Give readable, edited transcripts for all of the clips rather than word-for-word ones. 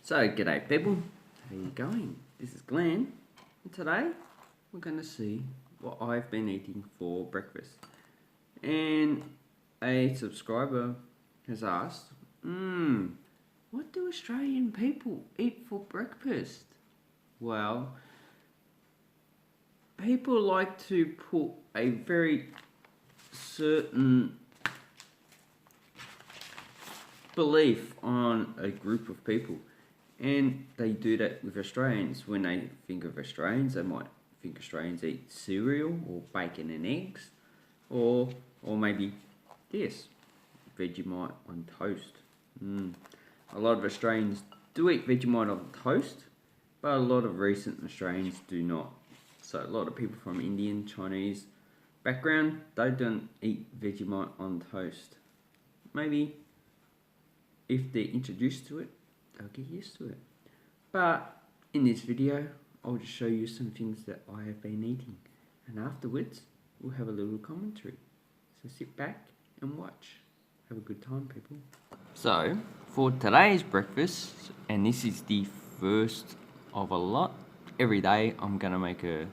So, g'day people, how you going? This is Glenn, and today we're going to see what I've been eating for breakfast. And a subscriber has asked, what do Australian people eat for breakfast? Well, people like to put a very certain belief on a group of people. And they do that with Australians. When they think of Australians, they might think Australians eat cereal or bacon and eggs, or maybe this, Vegemite on toast. A lot of Australians do eat Vegemite on toast, but a lot of recent Australians do not. So a lot of people from Indian, Chinese background, they don't eat Vegemite on toast. Maybe if they're introduced to it, they'll get used to it. But in this video, I'll just show you some things that I have been eating, and afterwards we'll have a little commentary. So sit back and watch. Have a good time, people. So for today's breakfast, and this is the first of a lot, every day I'm gonna make a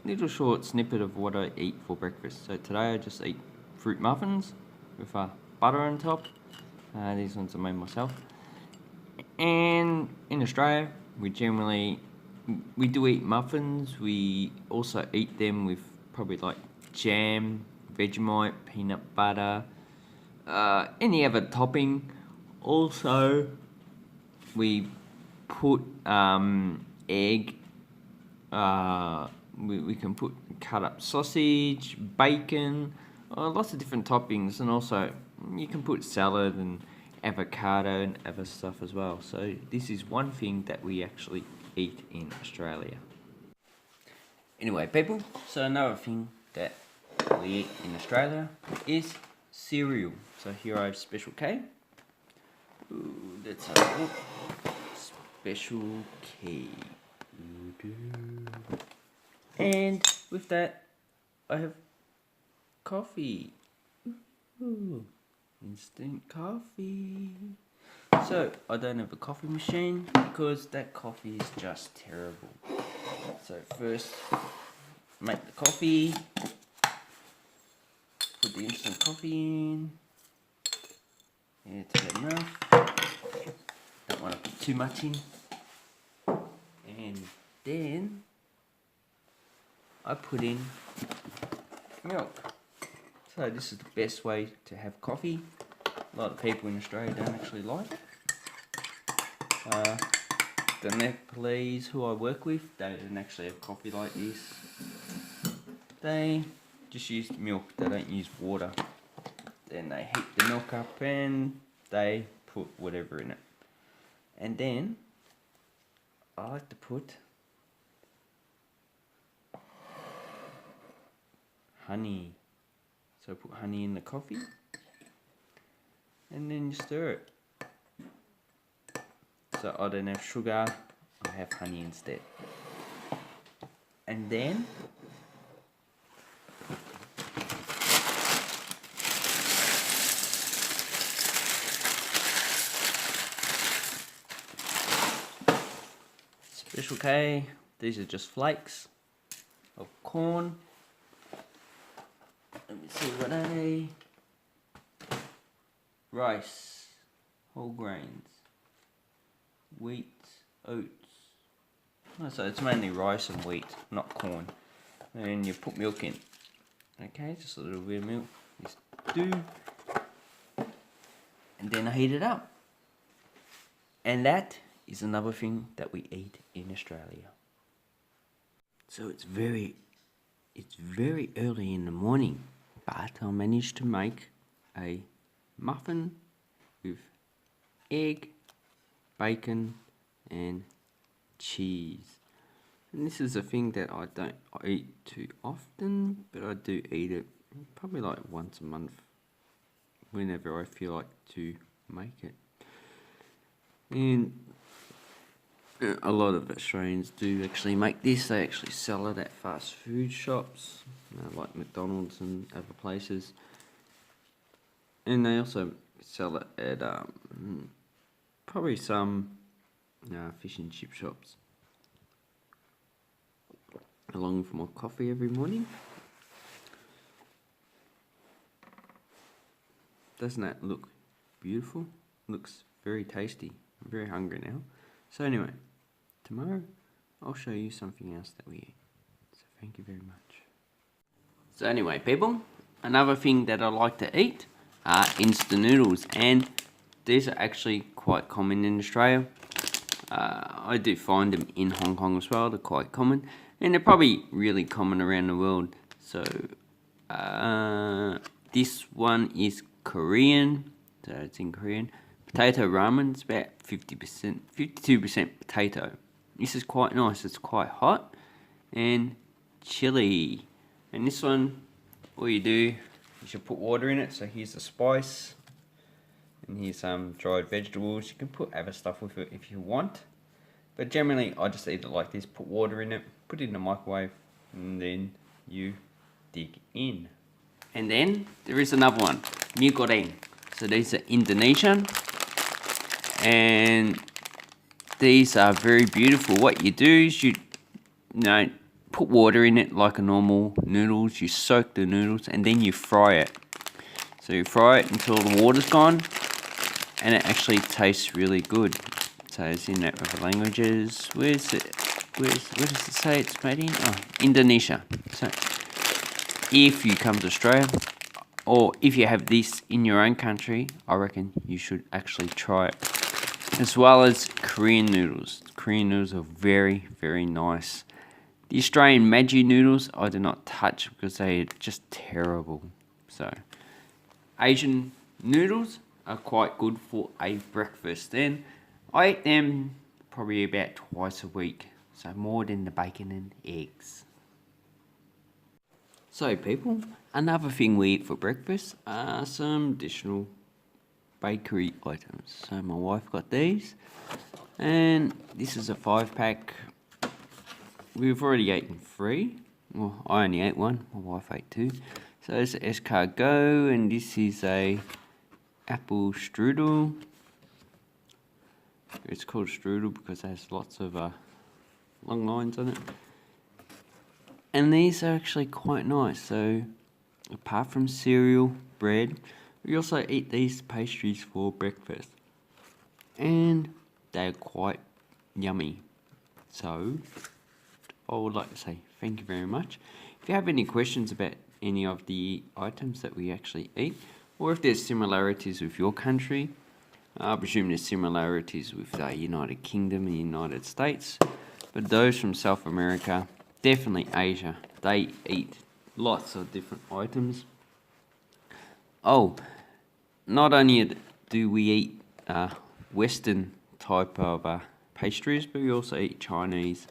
little short snippet of what I eat for breakfast. So today I just eat fruit muffins with butter on top. These ones I made myself. And in Australia, we do eat muffins. We also eat them with probably like jam, Vegemite, peanut butter, any other topping. Also, we put egg. We can put cut up sausage, bacon, lots of different toppings, and also you can put salad and avocado and other stuff as well. So this is one thing that we actually eat in Australia. Anyway, people, so another thing that we eat in Australia is cereal. So here I have Special K. Let's have a look. Special K. And with that, I have coffee. Instant coffee. So I don't have a coffee machine because that coffee is just terrible. So first, make the coffee. Put the instant coffee in. It's enough. Don't want to put too much in. And then I put in milk. So this is the best way to have coffee. A lot of people in Australia don't actually like it. The Nepalese who I work with, they don't actually have coffee like this. They just use milk, they don't use water. Then they heat the milk up and they put whatever in it. And then I like to put honey. So I put honey in the coffee, and then you stir it. So I don't have sugar, I have honey instead. And then Special K, these are just flakes of corn. Let me see what are they? Rice, whole grains, wheat, oats. Oh, so it's mainly rice and wheat, not corn. And you put milk in. Okay, just a little bit of milk. Just do. And then I heat it up. And that is another thing that we eat in Australia. So it's very early in the morning, but I managed to make a muffin with egg, bacon and cheese. And this is a thing that I don't eat too often, but I do eat it probably like once a month whenever I feel like to make it. And a lot of Australians do actually make this. They actually sell it at fast food shops, like McDonald's and other places. And they also sell it at probably some fish and chip shops, along with my coffee every morning. Doesn't that look beautiful? Looks very tasty. I'm very hungry now. So anyway, tomorrow I'll show you something else that we eat. So thank you very much. So anyway, people, another thing that I like to eat are instant noodles, and these are actually quite common in Australia. I do find them in Hong Kong as well. They're quite common, and they're probably really common around the world. So this one is Korean, so it's in Korean. Potato ramen, it's about 50%, 52% potato. This is quite nice, it's quite hot. And chili. And this one, all you do is you put water in it. So here's the spice. And here's some dried vegetables. You can put other stuff with it if you want. But generally, I just eat it like this. Put water in it, put it in the microwave, and then you dig in. And then there is another one, mie goreng. So these are Indonesian, and these are very beautiful. What you do is you put water in it like a normal noodles. You soak the noodles and then you fry it. So you fry it until the water's gone, and it actually tastes really good. So it's in that other languages. Where's it? Where does it say it's made in? Oh, Indonesia. So if you come to Australia, or if you have this in your own country, I reckon you should actually try it. As well as Korean noodles. Korean noodles are very, very nice. The Australian Maggi noodles I do not touch because they are just terrible. So Asian noodles are quite good for a breakfast, and I eat them probably about twice a week. So more than the bacon and eggs. So people, another thing we eat for breakfast are some additional bakery items. So my wife got these, and this is a 5-pack. We've already eaten 3. Well, I only ate 1, my wife ate 2. So it's an escargot, and this is a apple strudel. It's called strudel because it has lots of long lines on it. And these are actually quite nice. So apart from cereal, bread, we also eat these pastries for breakfast. And they're quite yummy. So I would like to say thank you very much. If you have any questions about any of the items that we actually eat, or if there's similarities with your country, I presume there's similarities with the United Kingdom and the United States, but those from South America, definitely Asia, they eat lots of different items. Oh, not only do we eat Western type of pastries, but we also eat Chinese,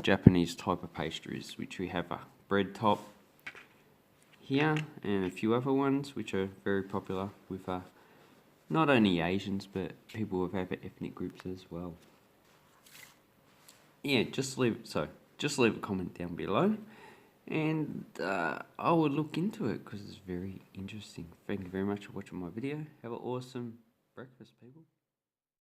Japanese type of pastries, which we have a bread top here and a few other ones which are very popular with not only Asians but people with other ethnic groups as well. Yeah, just leave a comment down below, and I will look into it because it's very interesting. Thank you very much for watching my video. Have an awesome breakfast, people.